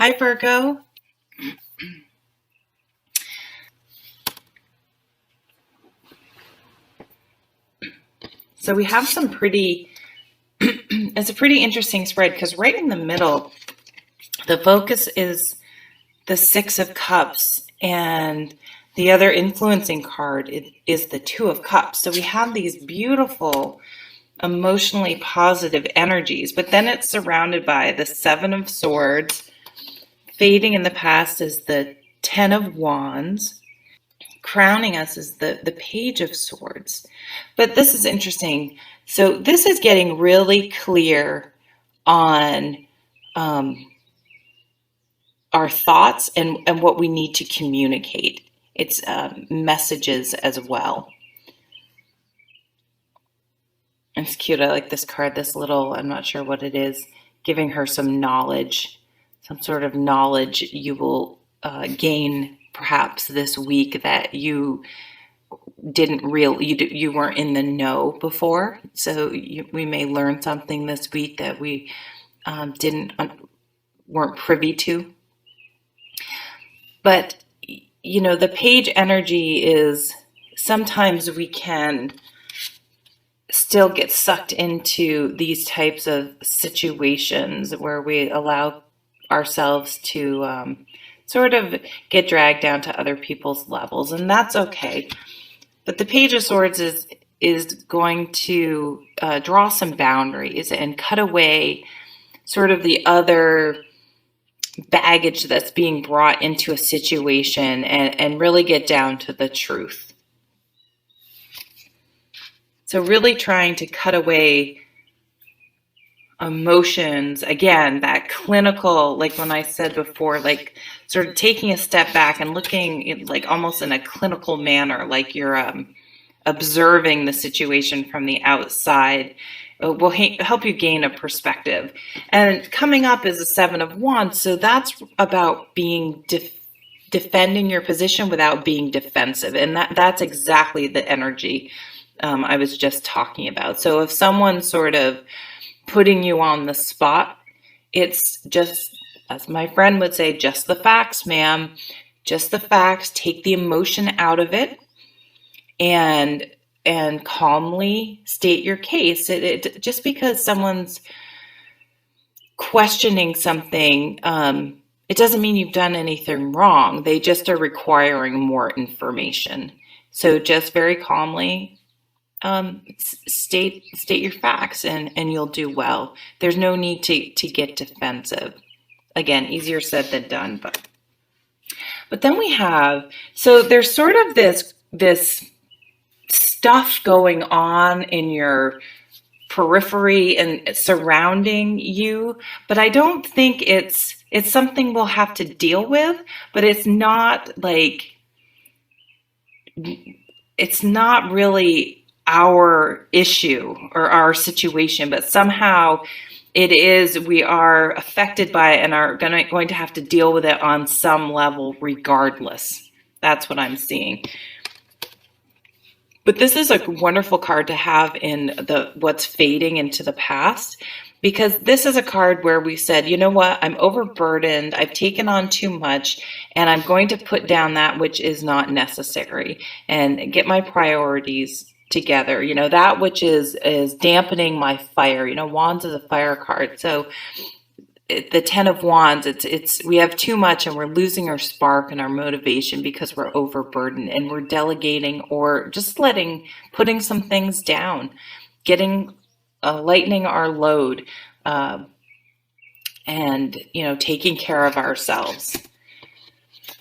Hi, Virgo. So we have some it's a pretty interesting spread because right in the middle, the focus is the Six of Cups, and the other influencing card is the Two of Cups. So we have these beautiful, emotionally positive energies, but then it's surrounded by the Seven of Swords. Fading in the past is the Ten of Wands. Crowning us is the Page of Swords. But this is interesting. So this is getting really clear on our thoughts and what we need to communicate. It's messages as well. It's cute. I like this card, this little, I'm not sure what it is, giving her some knowledge, some sort of knowledge you will gain perhaps this week that you didn't you weren't in the know before. So we may learn something this week that we weren't privy to. But the page energy is sometimes we can still get sucked into these types of situations where we allow ourselves to sort of get dragged down to other people's levels, and that's okay. But the Page of Swords is going to draw some boundaries and cut away sort of the other baggage that's being brought into a situation and really get down to the truth. So really trying to cut away emotions, again, that clinical, like when I said before, like sort of taking a step back and looking like almost in a clinical manner, like you're observing the situation from the outside, will help you gain a perspective. And coming up is a Seven of Wands, so that's about being defending your position without being defensive, and that's exactly the energy I was just talking about. So if someone's sort of putting you on the spot, it's just, as my friend would say, just the facts, ma'am. Just the facts. Take the emotion out of it and calmly state your case. It just because someone's questioning something, it doesn't mean you've done anything wrong. They just are requiring more information. So just very calmly state your facts, and you'll do well. There's no need to get defensive. Again, easier said than done, but then we have, so there's sort of this stuff going on in your periphery and surrounding you, but I don't think it's something we'll have to deal with, but it's not really our issue or our situation, but somehow it is, we are affected by it and are going to have to deal with it on some level regardless. That's what I'm seeing. But this is a wonderful card to have in what's fading into the past, because this is a card where we said, you know what, I'm overburdened, I've taken on too much, and I'm going to put down that which is not necessary and get my priorities together. That which is dampening my fire. Wands is a fire card. So the Ten of Wands, it's we have too much and we're losing our spark and our motivation because we're overburdened, and we're delegating or just putting some things down, lightening our load, and taking care of ourselves.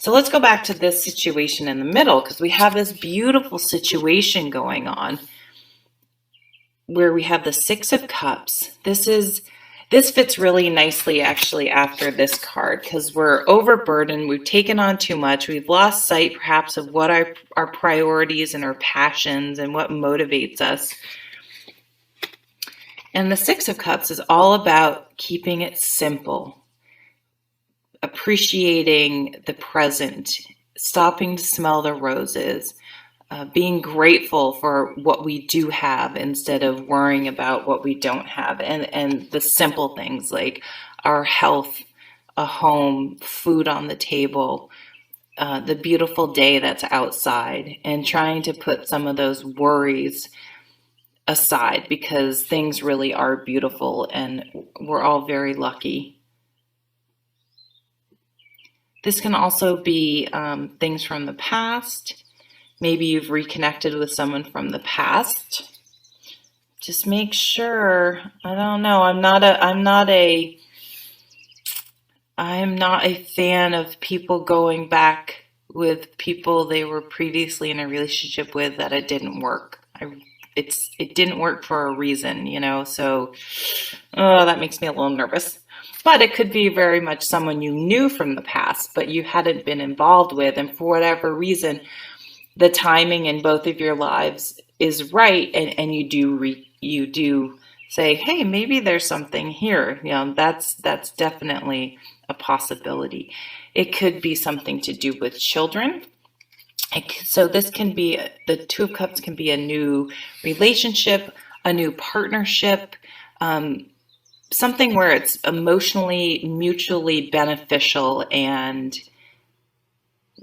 So let's go back to this situation in the middle, because we have this beautiful situation going on where we have the Six of Cups. This fits really nicely actually after this card, because we're overburdened, we've taken on too much, we've lost sight perhaps of what our priorities and our passions and what motivates us. And the Six of Cups is all about keeping it simple, appreciating the present, stopping to smell the roses, being grateful for what we do have instead of worrying about what we don't have, and the simple things like our health, a home, food on the table, the beautiful day that's outside, and trying to put some of those worries aside, because things really are beautiful and we're all very lucky. This can also be things from the past. Maybe you've reconnected with someone from the past. Just make sure. I don't know. I'm not a fan of people going back with people they were previously in a relationship with that it didn't work. It didn't work for a reason, so that makes me a little nervous. But it could be very much someone you knew from the past, but you hadn't been involved with, and for whatever reason, the timing in both of your lives is right, and you do say, hey, maybe there's something here. That's definitely a possibility. It could be something to do with children. So this can be, the Two of Cups can be a new relationship, a new partnership, something where it's emotionally, mutually beneficial, and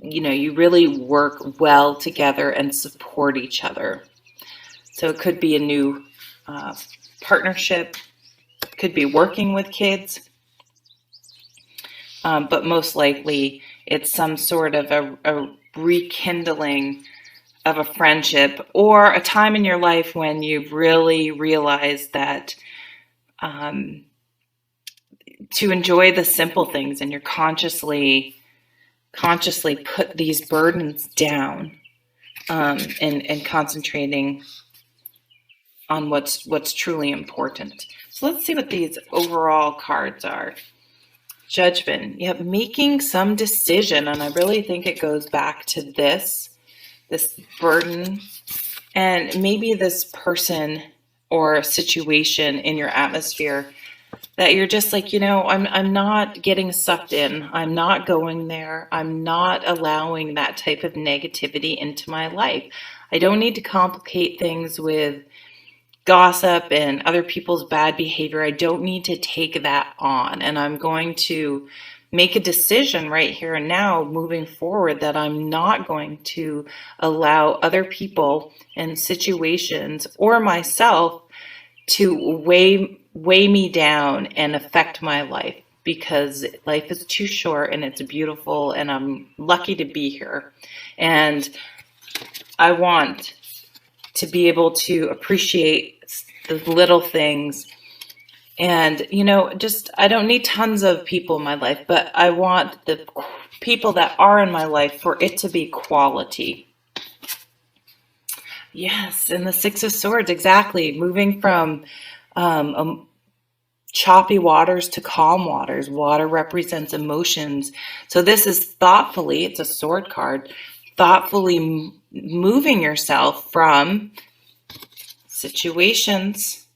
you really work well together and support each other. So it could be a new partnership, could be working with kids, but most likely it's some sort of a rekindling of a friendship, or a time in your life when you've really realized that to enjoy the simple things, and you're consciously put these burdens down, and concentrating on what's truly important. So let's see what these overall cards are. Judgment. Yep, making some decision, and I really think it goes back to this burden, and maybe this person or situation in your atmosphere that you're just like, I'm not getting sucked in. I'm not going there. I'm not allowing that type of negativity into my life. I don't need to complicate things with gossip and other people's bad behavior. I don't need to take that on. And I'm going to make a decision right here and now, moving forward, that I'm not going to allow other people and situations or myself to weigh me down and affect my life, because life is too short and it's beautiful, and I'm lucky to be here. And I want to be able to appreciate the little things. And, I don't need tons of people in my life, but I want the people that are in my life for it to be quality. Yes, and the Six of Swords, exactly. Moving from choppy waters to calm waters. Water represents emotions. So this is thoughtfully, it's a sword card, thoughtfully moving yourself from situations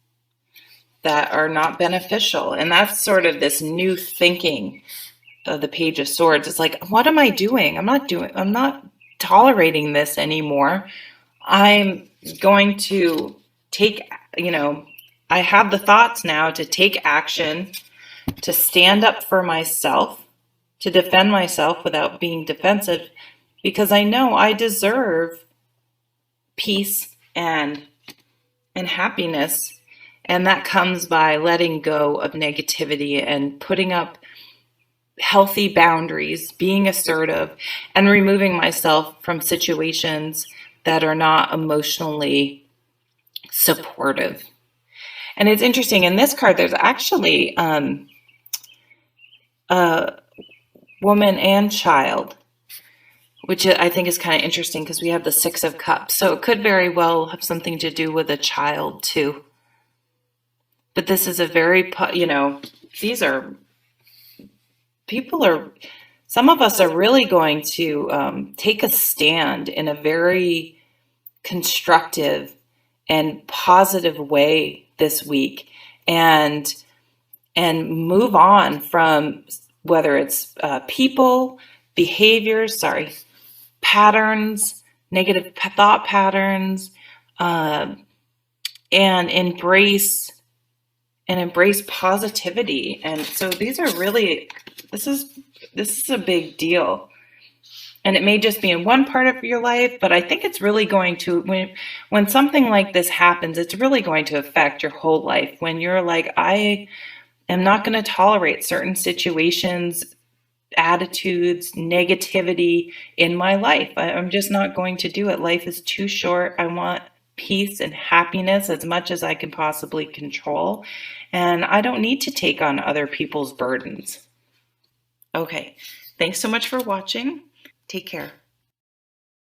that are not beneficial. And that's sort of this new thinking of the Page of Swords. It's like, what am I doing? I'm not tolerating this anymore. I'm going to take, I have the thoughts now to take action, to stand up for myself, to defend myself without being defensive, because I know I deserve peace and happiness. And that comes by letting go of negativity and putting up healthy boundaries, being assertive, and removing myself from situations that are not emotionally supportive. And it's interesting, in this card, there's actually a woman and child, which I think is kind of interesting, because we have the Six of Cups. So it could very well have something to do with a child too. But this is a very, these are, some of us are really going to take a stand in a very constructive and positive way this week, and move on from whether it's people, behaviors, patterns, negative thought patterns, and embrace positivity. And so these are really This is a big deal. And it may just be in one part of your life, but I think it's really going to, when something like this happens, it's really going to affect your whole life. When you're like, I am not going to tolerate certain situations, attitudes, negativity in my life. I'm just not going to do it. Life is too short. I want peace and happiness as much as I can possibly control. And I don't need to take on other people's burdens. Okay. Thanks so much for watching. Take care.